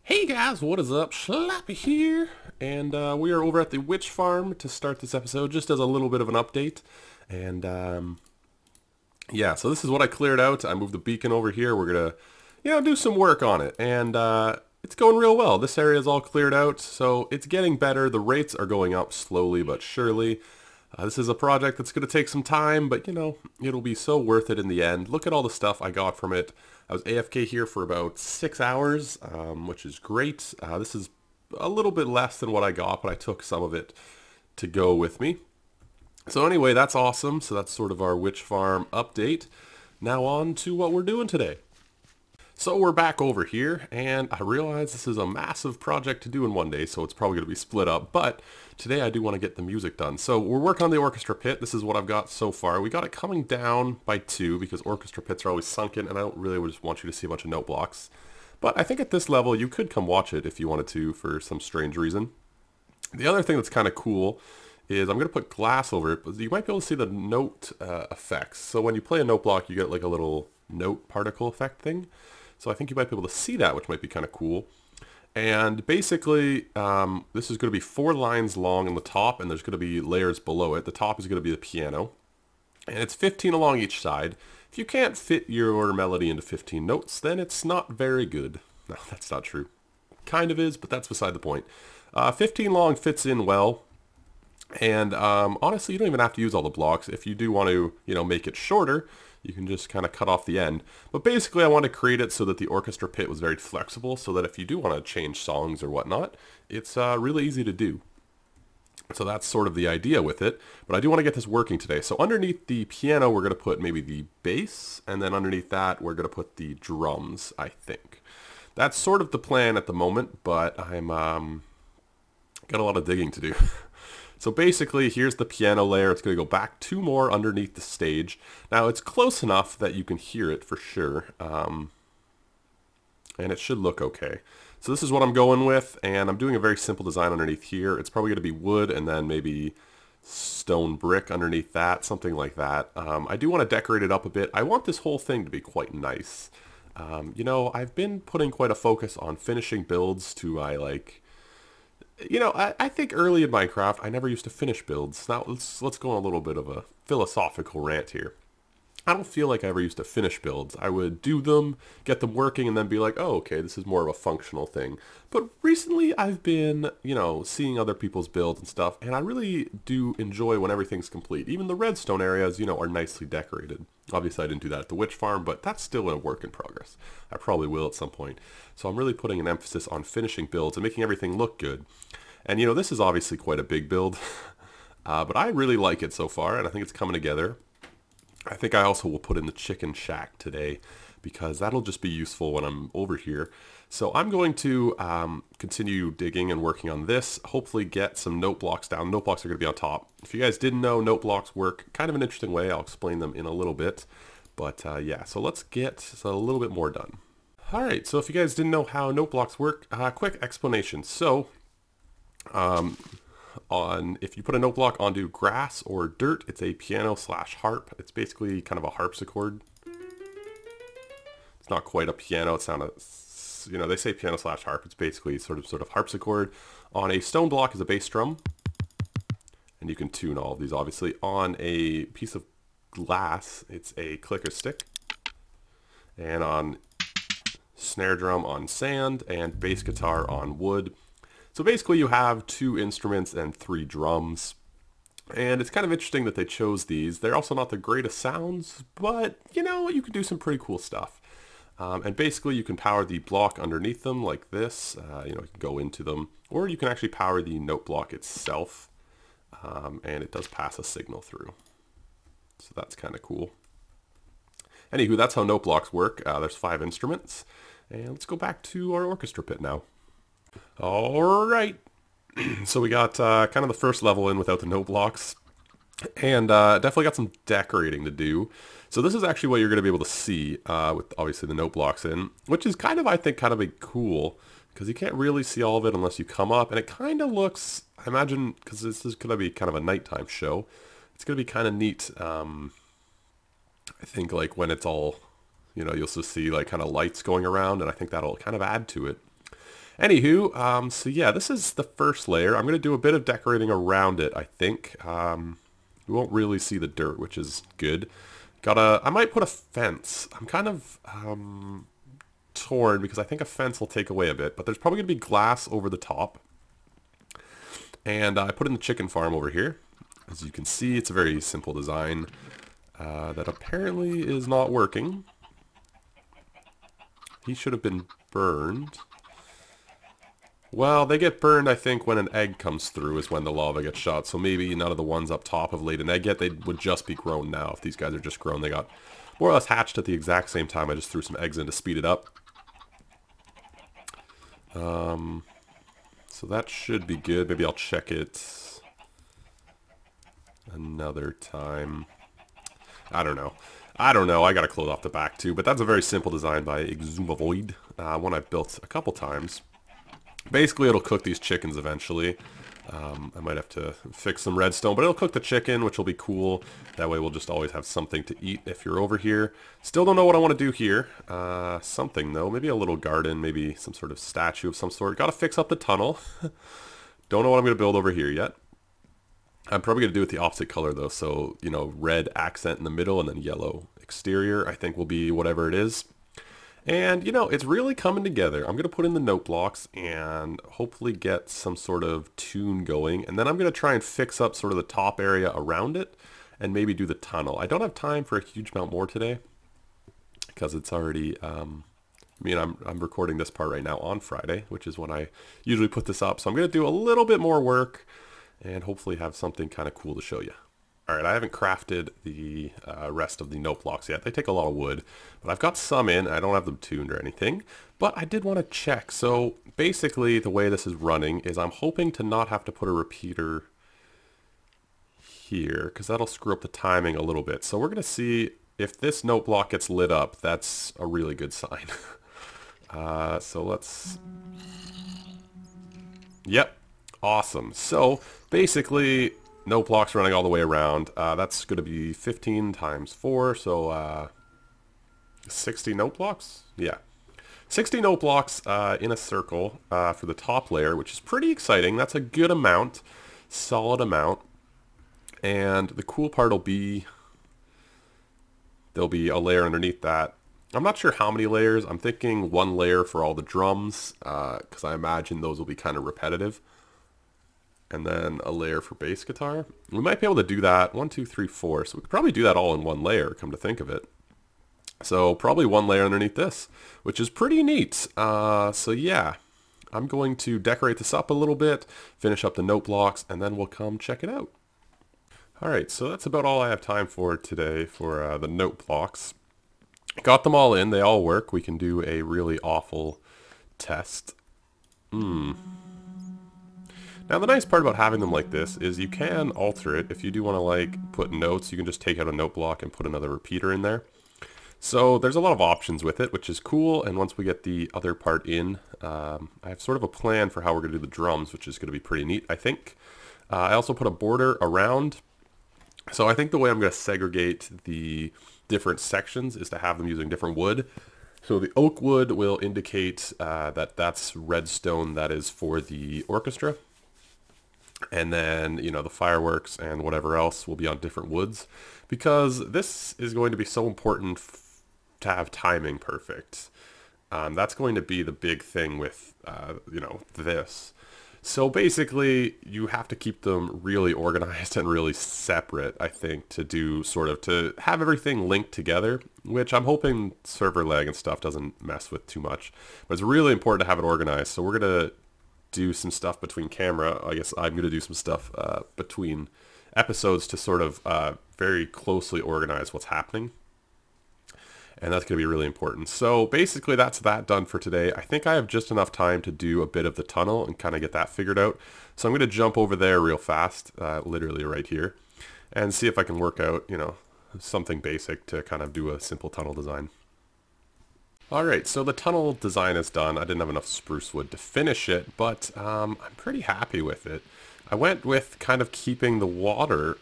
Hey guys, what is up? Slappy here, and we are over at the witch farm to start this episode, just as a little bit of an update. And yeah, so this is what I cleared out. I moved the beacon over here. We're gonna, do some work on it, and it's going real well. This area is all cleared out, so it's getting better. The rates are going up slowly but surely. This is a project that's going to take some time, but it'll be so worth it in the end. Look at all the stuff I got from it. I was AFK here for about 6 hours, which is great. This is a little bit less than what I got, but I took some of it to go with me. So anyway, that's awesome. So that's sort of our witch farm update. Now on to what we're doing today. So we're back over here, and I realize this is a massive project to do in one day, so it's probably going to be split up, but today I do want to get the music done. So we're working on the Orchestra Pit. This is what I've got so far. We got it coming down by 2 because Orchestra Pits are always sunken, and I don't really just want you to see a bunch of note blocks. But I think at this level, you could come watch it if you wanted to for some strange reason. The other thing that's kind of cool is I'm going to put glass over it, but you might be able to see the note effects. So when you play a note block, you get like a little note particle effect thing. So I think you might be able to see that, which might be kind of cool. And basically, this is going to be 4 lines long on the top, and there's going to be layers below it. The top is going to be the piano, and it's 15 along each side. If you can't fit your melody into 15 notes, then it's not very good. No, that's not true. Kind of is, but that's beside the point. 15 long fits in well. And honestly, you don't even have to use all the blocks. If you do want to, make it shorter, you can just kind of cut off the end. But basically, I want to create it so that the orchestra pit was very flexible, so that if you do want to change songs or whatnot, it's really easy to do. So that's sort of the idea with it. But I do want to get this working today. So underneath the piano, we're going to put maybe the bass, and then underneath that, we're going to put the drums, I think. That's sort of the plan at the moment, but I'm got a lot of digging to do. So basically, here's the piano layer. It's going to go back 2 more underneath the stage. Now, it's close enough that you can hear it for sure. And it should look okay. So this is what I'm going with, and I'm doing a very simple design underneath here. It's probably going to be wood and then maybe stone brick underneath that, something like that. I do want to decorate it up a bit. I want this whole thing to be quite nice. I've been putting quite a focus on finishing builds to I think early in Minecraft, I never used to finish builds. Now, let's go on a little bit of a philosophical rant here. I don't feel like I ever used to finish builds. I would do them, get them working, and then be like, oh, okay, this is more of a functional thing. But recently, I've been, seeing other people's builds and stuff, and I really do enjoy when everything's complete. Even the redstone areas, are nicely decorated. Obviously, I didn't do that at the witch farm, but that's still a work in progress. I probably will at some point. So I'm really putting an emphasis on finishing builds and making everything look good. And, this is obviously quite a big build, but I really like it so far, and I think it's coming together. I think I also will put in the chicken shack today, because that'll just be useful when I'm over here. So I'm going to continue digging and working on this, hopefully get some note blocks down. Note blocks are going to be on top. If you guys didn't know, note blocks work kind of an interesting way. I'll explain them in a little bit. But yeah, so let's get a little bit more done. All right, so if you guys didn't know how note blocks work, quick explanation. So if you put a note block onto grass or dirt, it's a piano/harp. It's basically kind of a harpsichord. It's not quite a piano. It sounds, they say piano/harp. It's basically sort of harpsichord. On a stone block is a bass drum, and you can tune all of these obviously. On a piece of glass, it's a clicker stick, and on snare drum on sand, and bass guitar on wood. So basically you have 2 instruments and 3 drums. And it's kind of interesting that they chose these. They're also not the greatest sounds, but you can do some pretty cool stuff. And basically you can power the block underneath them like this. You can go into them, or you can actually power the note block itself. And it does pass a signal through. So that's kind of cool. Anywho, that's how note blocks work. There's 5 instruments. And let's go back to our orchestra pit now. All right, so we got kind of the first level in without the note blocks, and definitely got some decorating to do. So this is actually what you're going to be able to see with obviously the note blocks in, which is kind of, I think, kind of a cool, because you can't really see all of it unless you come up, and it kind of looks, I imagine, because this is going to be kind of a nighttime show, it's going to be kind of neat. I think like when it's all, you'll also see like kind of lights going around, and I think that'll kind of add to it. Anywho, so yeah, this is the first layer. I'm going to do a bit of decorating around it, I think. You won't really see the dirt, which is good. I might put a fence. I'm kind of torn because I think a fence will take away a bit, but there's probably going to be glass over the top. And I put in the chicken farm over here. As you can see, it's a very simple design that apparently is not working. He should have been burned. Well, they get burned, I think, when an egg comes through is when the lava gets shot. So maybe none of the ones up top have laid an egg yet. They would just be grown now. If these guys are just grown, they got more or less hatched at the exact same time. I just threw some eggs in to speed it up. So that should be good. Maybe I'll check it another time. I don't know. I got to close off the back too. But that's a very simple design by Exumavoid. One I've built a couple times. Basically, it'll cook these chickens eventually. I might have to fix some redstone, but it'll cook the chicken, which will be cool. That way we'll just always have something to eat if you're over here. Still don't know what I want to do here. Something, though. Maybe a little garden, maybe some sort of statue of some sort. Got to fix up the tunnel. Don't know what I'm going to build over here yet. I'm probably going to do it the opposite color, though. So, you know, red accent in the middle and then yellow exterior, I think will be whatever it is. And, you know, it's really coming together. I'm going to put in the note blocks and hopefully get some sort of tune going. And then I'm going to try and fix up sort of the top area around it and maybe do the tunnel. I don't have time for a huge amount more today because it's already, I'm recording this part right now on Friday, which is when I usually put this up. So I'm going to do a little bit more work and hopefully have something kind of cool to show you. Alright, I haven't crafted the rest of the note blocks yet. They take a lot of wood, but I've got some in. I don't have them tuned or anything, but I did want to check. So basically the way this is running is I'm hoping to not have to put a repeater here because that'll screw up the timing a little bit. So we're going to see if this note block gets lit up. That's a really good sign. So let's... Yep, awesome. So basically... note blocks running all the way around. That's going to be 15 times 4, so 60 note blocks? Yeah. 60 note blocks in a circle for the top layer, which is pretty exciting. That's a good amount, solid amount. And the cool part will be there'll be a layer underneath that. I'm not sure how many layers. I'm thinking one layer for all the drums, because I imagine those will be kind of repetitive. And then a layer for bass guitar. We might be able to do that 1, 2, 3, 4. So we could probably do that all in one layer, come to think of it. So probably one layer underneath this, which is pretty neat. So yeah, I'm going to decorate this up a little bit, finish up the note blocks, and then we'll come check it out. Alright, so that's about all I have time for today for the note blocks. Got them all in, they all work. We can do a really awful test. Now the nice part about having them like this is you can alter it. If you do want to like put notes, you can just take out a note block and put another repeater in there. So there's a lot of options with it, which is cool. And once we get the other part in, I have sort of a plan for how we're going to do the drums, which is going to be pretty neat, I think. I also put a border around. So I think the way I'm going to segregate the different sections is to have them using different wood. So the oak wood will indicate that that's redstone that is for the orchestra. And then, you know, the fireworks and whatever else will be on different woods, because this is going to be so important to have timing perfect. That's going to be the big thing with, you know, this. So basically, you have to keep them really organized and really separate, I think, to do sort of, to have everything linked together, which I'm hoping server lag and stuff doesn't mess with too much. But it's really important to have it organized. So we're going to do some stuff between camera. I guess I'm going to do some stuff between episodes to sort of very closely organize what's happening. And that's going to be really important. So basically that's that done for today. I think I have just enough time to do a bit of the tunnel and kind of get that figured out. So I'm going to jump over there real fast, literally right here, and see if I can work out, you know, something basic to kind of do a simple tunnel design. Alright, so the tunnel design is done. I didn't have enough spruce wood to finish it, but I'm pretty happy with it. I went with kind of keeping the water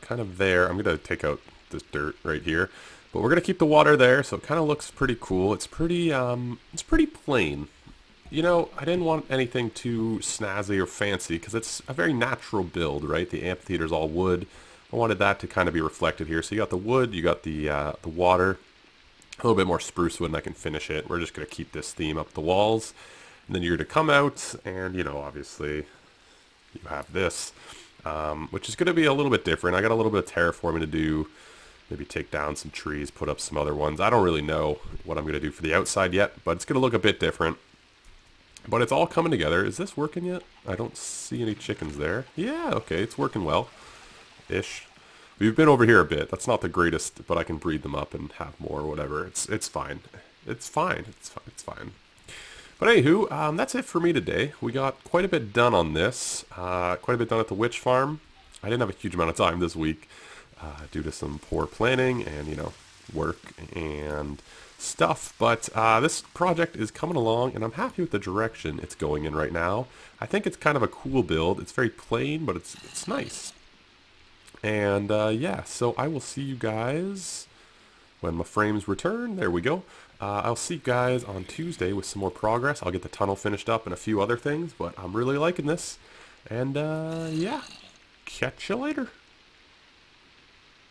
kind of there. I'm going to take out this dirt right here, but we're going to keep the water there, so it kind of looks pretty cool. It's pretty plain. You know, I didn't want anything too snazzy or fancy because it's a very natural build, right? The amphitheater's all wood. I wanted that to kind of be reflected here. So you got the wood, you got the water, a little bit more spruce wood, and I can finish it. We're just going to keep this theme up the walls. And then you're to come out, and, you know, obviously you have this, which is going to be a little bit different. I got a little bit of terraforming to do. Maybe take down some trees, put up some other ones. I don't really know what I'm going to do for the outside yet, but it's going to look a bit different. But it's all coming together. Is this working yet? I don't see any chickens there. Yeah, okay, it's working well. Ish. We've been over here a bit. That's not the greatest, but I can breed them up and have more or whatever. It's fine. It's fine. It's fine. But anywho, that's it for me today. We got quite a bit done on this. Quite a bit done at the witch farm. I didn't have a huge amount of time this week due to some poor planning and, you know, work and stuff, but this project is coming along and I'm happy with the direction it's going in right now. I think it's kind of a cool build. It's very plain, but it's nice. And yeah, so I will see you guys when my frames return. There we go. I'll see you guys on Tuesday with some more progress. I'll get the tunnel finished up and a few other things, but I'm really liking this. And yeah, catch you later.